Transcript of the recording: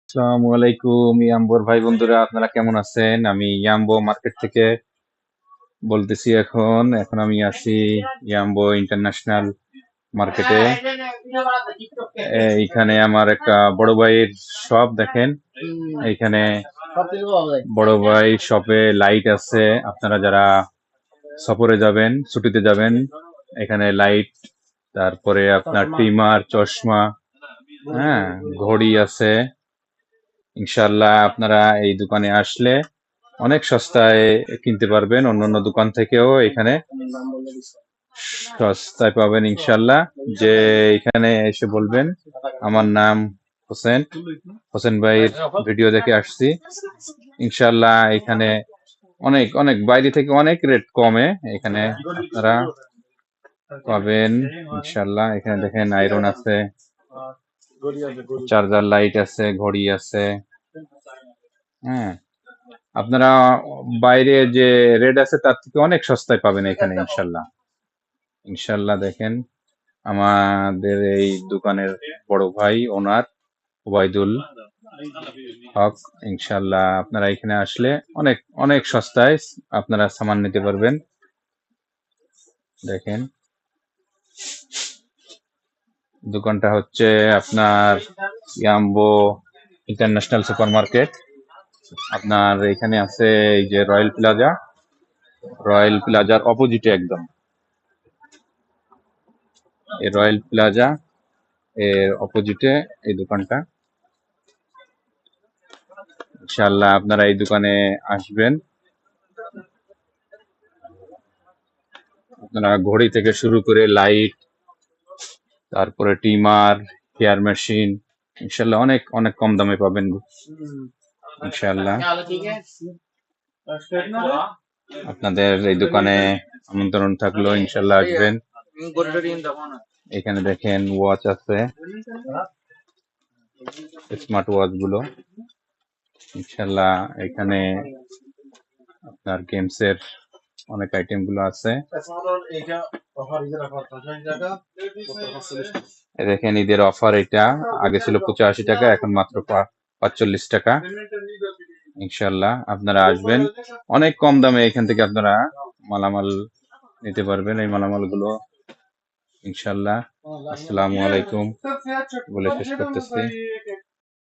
আসসালামু আলাইকুম ইয়াম্বোর ভাই বন্ধুরা, আপনারা কেমন আছেন? আমি ইয়াম্বো মার্কেট থেকে বলতেছি। এখন আমি আছি ইয়াম্বো ইন্টারন্যাশনাল মার্কেটে। এইখানে আমার একটা বড় ভাইয়ের শপ দেখেন। এইখানে বড় ভাই শপে লাইট আছে। আপনারা যারা সফরে যাবেন, ছুটিতে যাবেন, এখানে লাইট, তারপরে আপনার ট্রিমার, চশমা, হ্যাঁ, ঘড়ি আছে। ইনশাল্লাহ আপনারা এই দোকানে আসলে অনেক সস্তায় কিনতে পারবেন। অন্যান্য দোকান থেকেও এখানে সস্তায় পাবেন ইনশাল্লাহ। যে এখানে এসে বলবেন আমার নাম হোসেন, হোসেন ভাইয়ের ভিডিও দেখে আসছি। ইনশাল্লাহ এখানে অনেক অনেক বাইরে থেকে অনেক রেট কমে এখানে আপনারা পাবেন ইনশাল্লাহ। এখানে দেখেন আয়রন আছে, চার্জার লাইট আছে, ঘড়ি আছে। হ্যাঁ, আপনারা বাইরে যে রেট আছে তার থেকে অনেক সস্তায় পাবেন এখানে ইনশাল্লাহ। ইনশাল্লাহ দেখেন আমাদের এই দোকানের বড় ভাই ওনার ওবায়দুল হক। ইনশাল্লাহ আপনারা এখানে আসলে অনেক অনেক সস্তায় আপনারা সামান নিতে পারবেন। দেখেন দোকানটা হচ্ছে আপনার ইয়াম্বো ইন্টারন্যাশনাল সুপার মার্কেট। আপনার এখানে আছে এই যে রয়্যাল প্লাজা, রয়্যাল প্লাজার অপোজিটে একদম। এই রয়্যাল প্লাজা এর অপোজিটে এই দোকানটা। ইনশাআল্লাহ আপনারা এই দোকানে আসবেন। আপনারা ঘড়ি থেকে শুরু করে লাইট, তারপরে টিমার, হেয়ার মেশিন, ইনশাআল্লাহ অনেক অনেক কম দামে পাবেন ইনশাআল্লাহ। আপনাদের এই দোকানে আমন্ত্রণ থাকলো, ইনশাআল্লাহ আসবেন। এখানে দেখেন ওয়াচ আছে, স্মার্ট ওয়াচ গুলো। ইনশাআল্লাহ এখানে আপনার গেমসের অনেক আইটেম গুলো আছে। দেখেন ঈদের অফার, এটা আগে ছিল 85 টাকা, এখন মাত্র 45 টাকা। ইনশাআল্লাহ আপনারা আসবেন, অনেক কম দামে এখান থেকে আপনারা মালামাল নিতে পারবেন। এই মালামাল গুলো ইনশাআল্লাহ। আসসালামু আলাইকুম বলে শেষ করতেছি।